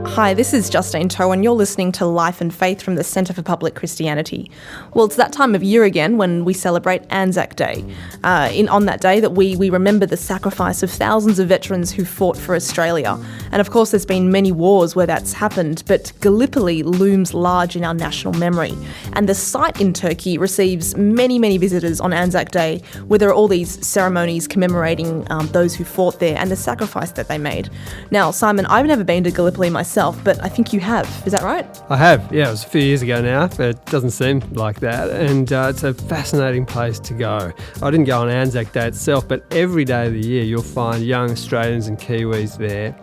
Hi, this is Justine and you're listening to Life and Faith from the Centre for Public Christianity. Well, it's that time of year again when we celebrate Anzac Day. On that day that we remember the sacrifice of thousands of veterans who fought for Australia. And of course there's been many wars where that's happened, but Gallipoli looms large in our national memory. And the site in Turkey receives many, many visitors on Anzac Day, where there are all these ceremonies commemorating those who fought there and the sacrifice that they made. Now, Simon, I've never been to Gallipoli myself, but I think you have. Is that right? I have, yeah. It was a few years ago now, but it doesn't seem like that. And it's a fascinating place to go. I didn't go on Anzac Day itself, but every day of the year you'll find young Australians and Kiwis there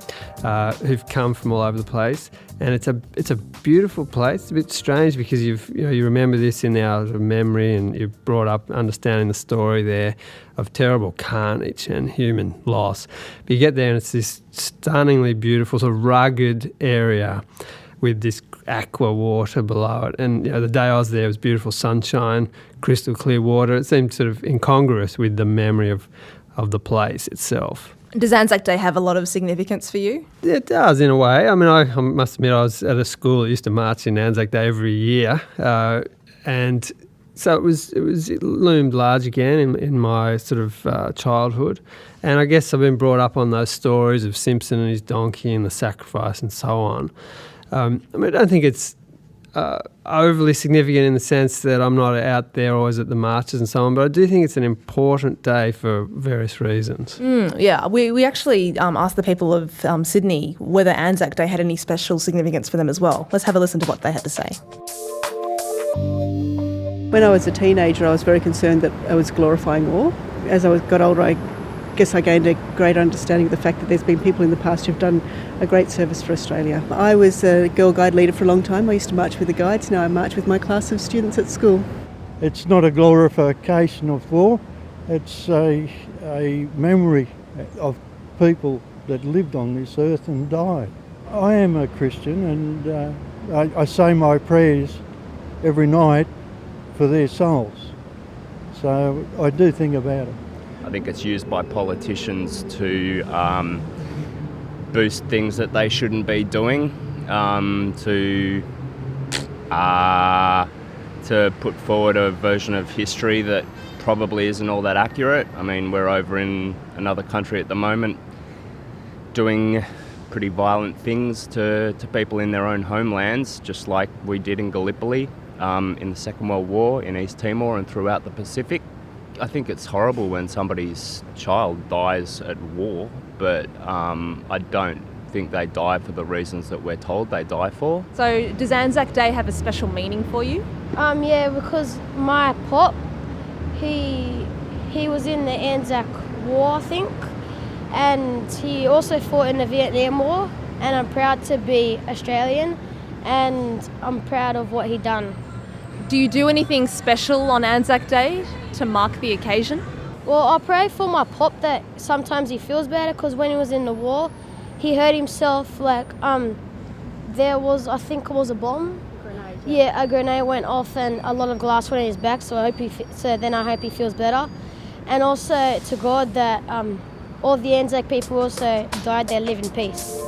who've come from all over the place. And it's a beautiful place. It's a bit strange because you remember this in our memory, and you've brought up understanding the story there of terrible carnage and human loss. But you get there and it's this stunningly beautiful, sort of rugged area with this aqua water below it. And the day I was there, it was beautiful sunshine, crystal clear water. It seemed sort of incongruous with the memory of the place itself. Does Anzac Day have a lot of significance for you? It does, in a way. I mean, I must admit I was at a school that used to march in Anzac Day every year, and so it loomed large again in my sort of childhood. And I guess I've been brought up on those stories of Simpson and his donkey and the sacrifice and so on. I mean, I don't think it's overly significant in the sense that I'm not out there always at the marches and so on, but I do think it's an important day for various reasons. Yeah, we actually asked the people of Sydney whether Anzac Day had any special significance for them as well. Let's have a listen to what they had to say. When I was a teenager, I was very concerned that I was glorifying war. As I got older, I guess I gained a greater understanding of the fact that there's been people in the past who've done a great service for Australia. I was a Girl Guide leader for a long time. I used to march with the guides. Now I march with my class of students at school. It's not a glorification of war. It's a memory of people that lived on this earth and died. I am a Christian, and I say my prayers every night for their souls. So I do think about it. I think it's used by politicians to boost things that they shouldn't be doing, to put forward a version of history that probably isn't all that accurate. I mean, we're over in another country at the moment doing pretty violent things to people in their own homelands, just like we did in Gallipoli in the Second World War, in East Timor and throughout the Pacific. I think it's horrible when somebody's child dies at war, but I don't think they die for the reasons that we're told they die for. So does Anzac Day have a special meaning for you? Yeah, because my pop, he was in the Anzac War, I think, and he also fought in the Vietnam War, and I'm proud to be Australian, and I'm proud of what he done. Do you do anything special on Anzac Day to mark the occasion? Well, I pray for my pop that sometimes he feels better, because when he was in the war, he hurt himself. There was, I think it was a bomb. Yeah, a grenade went off and a lot of glass went in his back. So I hope he feels better. And also to God that all the Anzac people also died there, live in peace.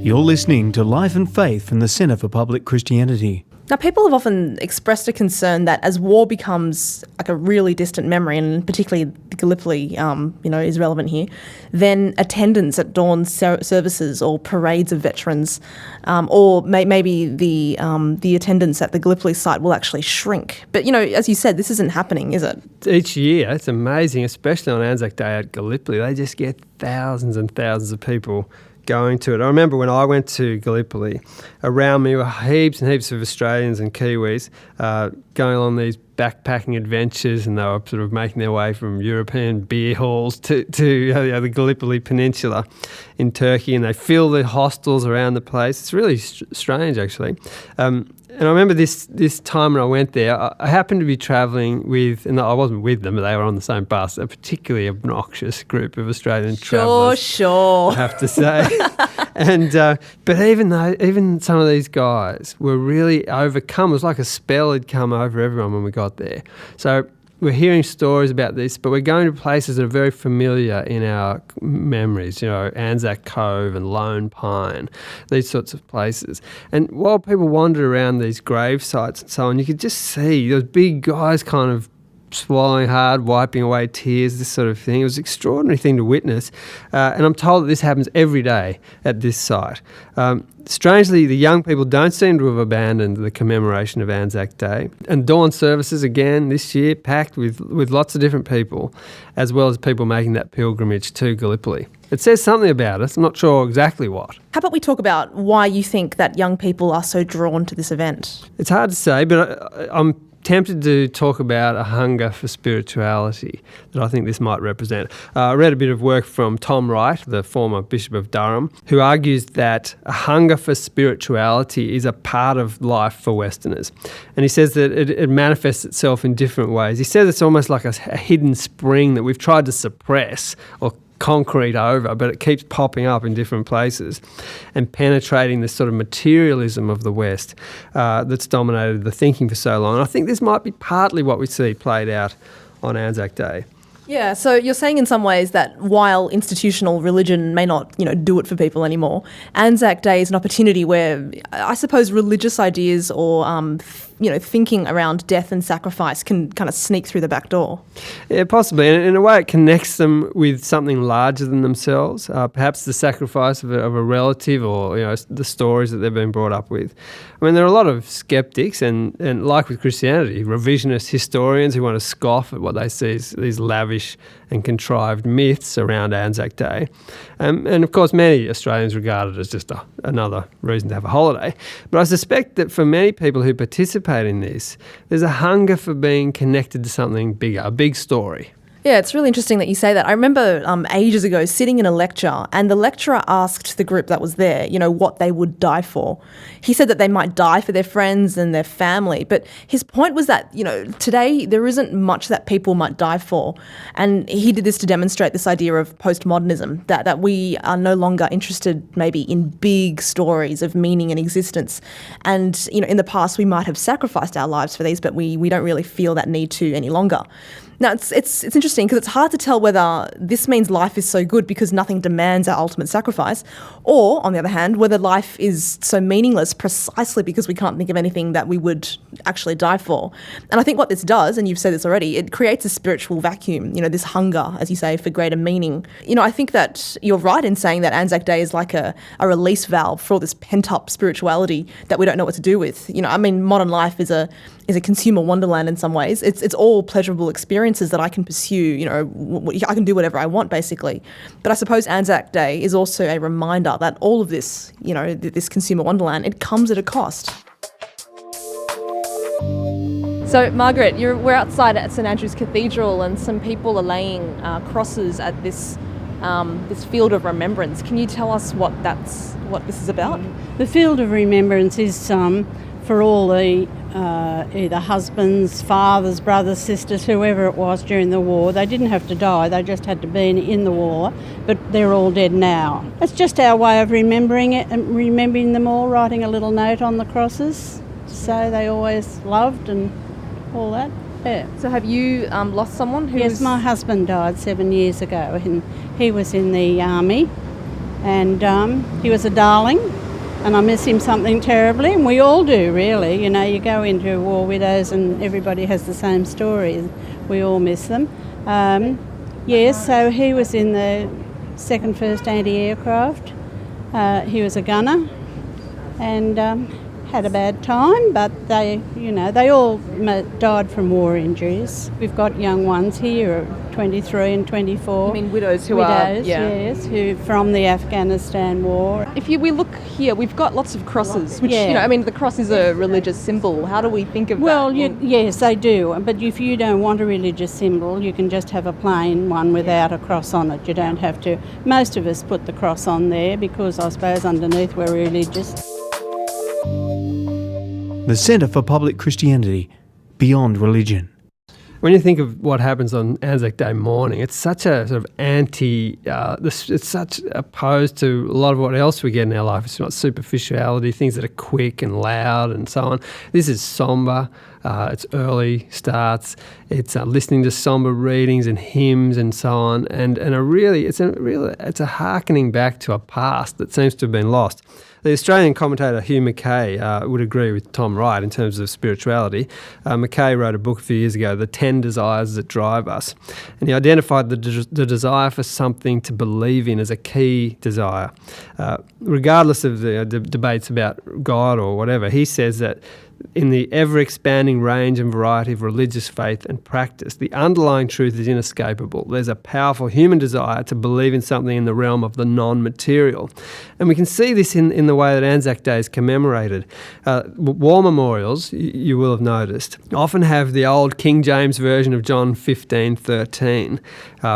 You're listening to Life and Faith from the Centre for Public Christianity. Now, people have often expressed a concern that as war becomes like a really distant memory, and particularly Gallipoli, is relevant here, then attendance at dawn services or parades of veterans, or maybe the attendance at the Gallipoli site will actually shrink. But as you said, this isn't happening, is it? Each year, it's amazing, especially on Anzac Day at Gallipoli. They just get thousands and thousands of people going to it. I remember when I went to Gallipoli, around me were heaps and heaps of Australians and Kiwis going on these backpacking adventures, and they were sort of making their way from European beer halls to the Gallipoli Peninsula in Turkey, and they fill the hostels around the place. It's really strange, actually. And I remember this time when I went there, I happened to be travelling with, and I wasn't with them, but they were on the same bus, a particularly obnoxious group of Australian travellers. Sure. I have to say. And but even some of these guys were really overcome. It was like a spell had come over everyone when we got there. So we're hearing stories about this, but we're going to places that are very familiar in our memories, Anzac Cove and Lone Pine, these sorts of places. And while people wandered around these grave sites and so on, you could just see those big guys kind of swallowing hard, wiping away tears, this sort of thing. It was an extraordinary thing to witness. And I'm told that this happens every day at this site. Strangely, the young people don't seem to have abandoned the commemoration of Anzac Day. And dawn services again this year packed with lots of different people, as well as people making that pilgrimage to Gallipoli. It says something about us. I'm not sure exactly what. How about we talk about why you think that young people are so drawn to this event? It's hard to say, but I'm tempted to talk about a hunger for spirituality that I think this might represent. I read a bit of work from Tom Wright, the former Bishop of Durham, who argues that a hunger for spirituality is a part of life for Westerners. And he says that it manifests itself in different ways. He says it's almost like a hidden spring that we've tried to suppress or concrete over, but it keeps popping up in different places and penetrating this sort of materialism of the West that's dominated the thinking for so long. And I think this might be partly what we see played out on Anzac Day. Yeah, so you're saying in some ways that while institutional religion may not, do it for people anymore, Anzac Day is an opportunity where I suppose religious ideas or, thinking around death and sacrifice can kind of sneak through the back door. Yeah, possibly. And in a way, it connects them with something larger than themselves, perhaps the sacrifice of a relative or, the stories that they've been brought up with. I mean, there are a lot of skeptics and like with Christianity, revisionist historians who want to scoff at what they see as these lavish and contrived myths around Anzac Day. And of course, many Australians regard it as just another reason to have a holiday. But I suspect that for many people who participate in this, there's a hunger for being connected to something bigger, a big story. Yeah, it's really interesting that you say that. I remember ages ago sitting in a lecture and the lecturer asked the group that was there, what they would die for. He said that they might die for their friends and their family, but his point was that, today there isn't much that people might die for. And he did this to demonstrate this idea of postmodernism, that we are no longer interested maybe in big stories of meaning and existence. And, in the past we might have sacrificed our lives for these, but we don't really feel that need to any longer. Now, it's interesting because it's hard to tell whether this means life is so good because nothing demands our ultimate sacrifice, or, on the other hand, whether life is so meaningless precisely because we can't think of anything that we would actually die for. And I think what this does, and you've said this already, it creates a spiritual vacuum, this hunger, as you say, for greater meaning. I think that you're right in saying that Anzac Day is like a release valve for all this pent-up spirituality that we don't know what to do with. Modern life is a consumer wonderland in some ways. It's all pleasurable experiences that I can pursue, I can do whatever I want basically. But I suppose Anzac Day is also a reminder that all of this, this consumer wonderland, it comes at a cost. So Margaret, we're outside at St Andrew's Cathedral and some people are laying crosses at this field of remembrance. Can you tell us what this is about? The field of remembrance is for all the either husbands, fathers, brothers, sisters, whoever it was during the war. They didn't have to die, they just had to be in the war, but they're all dead now. It's just our way of remembering it and remembering them all, writing a little note on the crosses to say they always loved and all that. Yeah. So have you lost someone? Yes, my husband died 7 years ago and he was in the army and he was a darling. And I miss him something terribly, and we all do, really. You go into war widows and everybody has the same story. We all miss them. So he was in the 2nd 1st Anti-Aircraft. He was a gunner and had a bad time, but they all died from war injuries. We've got young ones here, 23 and 24. You mean widows who Yes, who from the Afghanistan war. If we look here, we've got lots of crosses, which, the cross is a religious symbol. How do we think of that? Well, yes, they do. But if you don't want a religious symbol, you can just have a plain one without a cross on it. You don't have to. Most of us put the cross on there because I suppose underneath we're religious. The Centre for Public Christianity, Beyond Religion. When you think of what happens on Anzac Day morning, it's such a sort of it's such opposed to a lot of what else we get in our life. It's not superficiality, things that are quick and loud and so on. This is sombre, It's early starts. It's listening to somber readings and hymns and so on. And it's a hearkening back to a past that seems to have been lost. The Australian commentator Hugh Mackay would agree with Tom Wright in terms of spirituality. Mackay wrote a book a few years ago, The 10 Desires That Drive Us, and he identified the desire for something to believe in as a key desire. Regardless of the debates about God or whatever, he says that in the ever-expanding range and variety of religious faith and practice, the underlying truth is inescapable. There's a powerful human desire to believe in something in the realm of the non-material. And we can see this in the way that Anzac Day is commemorated. War memorials, you will have noticed, often have the old King James version of John 15:13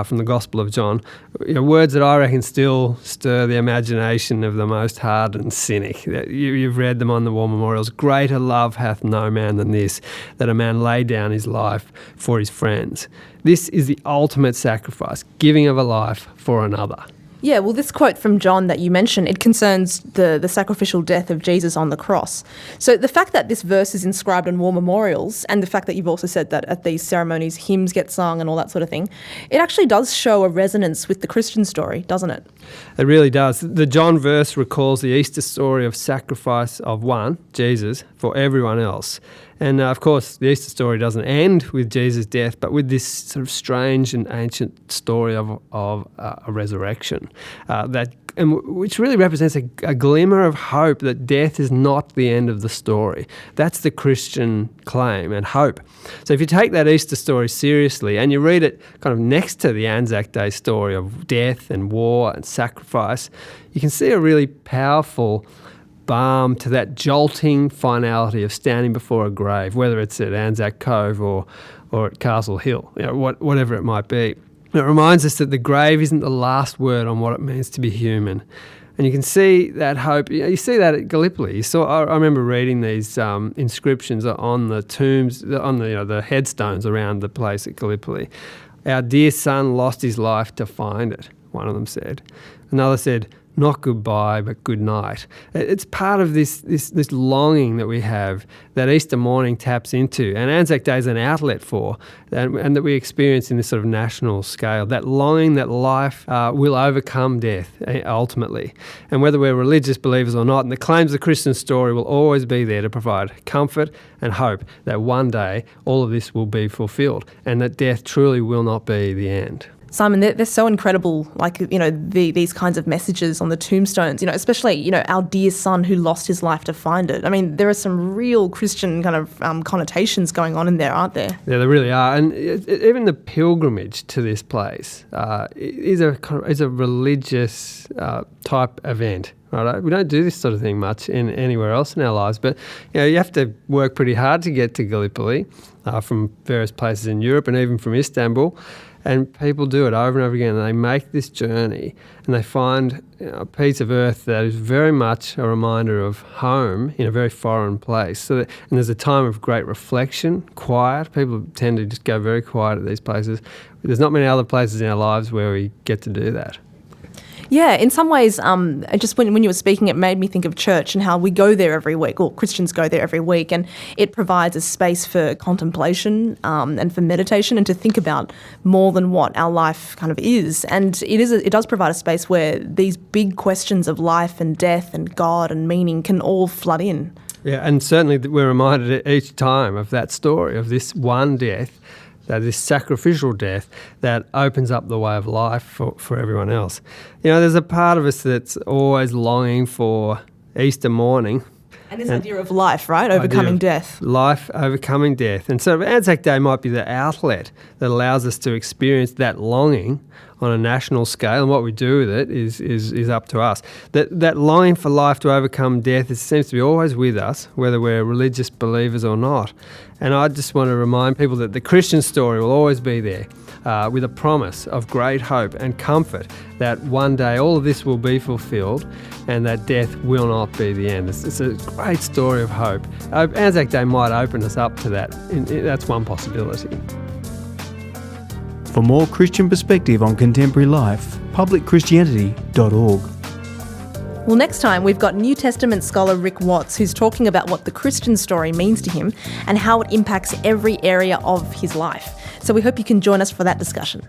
from the Gospel of John, words that I reckon still stir the imagination of the most hardened cynic. You've read them on the war memorials. Greater love hath no man than this, that a man lay down his life for his friends. This is the ultimate sacrifice, giving of a life for another. Yeah, well, this quote from John that you mentioned, it concerns the sacrificial death of Jesus on the cross. So the fact that this verse is inscribed on war memorials, and the fact that you've also said that at these ceremonies hymns get sung and all that sort of thing, it actually does show a resonance with the Christian story, doesn't it? It really does. The John verse recalls the Easter story of sacrifice of one, Jesus, for everyone else. And of course, the Easter story doesn't end with Jesus' death, but with this sort of strange and ancient story of a resurrection, which really represents a glimmer of hope that death is not the end of the story. That's the Christian claim and hope. So if you take that Easter story seriously and you read it kind of next to the Anzac Day story of death and war and sacrifice, you can see a really powerful balm to that jolting finality of standing before a grave, whether it's at Anzac Cove or at Castle Hill, whatever it might be. It reminds us that the grave isn't the last word on what it means to be human. And you can see that hope. You see that at Gallipoli. I remember reading these inscriptions on the tombs, on the headstones around the place at Gallipoli. Our dear son lost his life to find it, one of them said. Another said, not goodbye, but good night. It's part of this longing that we have that Easter morning taps into, and Anzac Day is an outlet for, and that we experience in this sort of national scale, that longing that life will overcome death ultimately. And whether we're religious believers or not, and the claims of the Christian story will always be there to provide comfort and hope that one day all of this will be fulfilled and that death truly will not be the end. Simon, they're so incredible, these kinds of messages on the tombstones, especially, our dear son who lost his life to find it. I mean, there are some real Christian kind of connotations going on in there, aren't there? Yeah, there really are. And even the pilgrimage to this place is a religious type event. Right? We don't do this sort of thing much anywhere else in our lives, but you have to work pretty hard to get to Gallipoli from various places in Europe and even from Istanbul. And people do it over and over again. And they make this journey and they find a piece of earth that is very much a reminder of home in a very foreign place. And there's a time of great reflection, quiet. People tend to just go very quiet at these places. There's not many other places in our lives where we get to do that. Yeah, in some ways, just when you were speaking, it made me think of church and how we go there every week, or Christians go there every week, and it provides a space for contemplation and for meditation and to think about more than what our life kind of is. And it does provide a space where these big questions of life and death and God and meaning can all flood in. Yeah, and certainly we're reminded each time of that story, of this one death, this sacrificial death that opens up the way of life for everyone else. There's a part of us that's always longing for Easter morning. And this idea of life, right? Overcoming death. Life, overcoming death. And so Anzac Day might be the outlet that allows us to experience that longing on a national scale, and what we do with it is up to us. That longing for life to overcome death seems to be always with us, whether we're religious believers or not. And I just want to remind people that the Christian story will always be there, with a promise of great hope and comfort that one day all of this will be fulfilled and that death will not be the end. It's a great story of hope. Anzac Day might open us up to that. That's one possibility. For more Christian perspective on contemporary life, publicchristianity.org. Well, next time we've got New Testament scholar Rick Watts, who's talking about what the Christian story means to him and how it impacts every area of his life. So we hope you can join us for that discussion.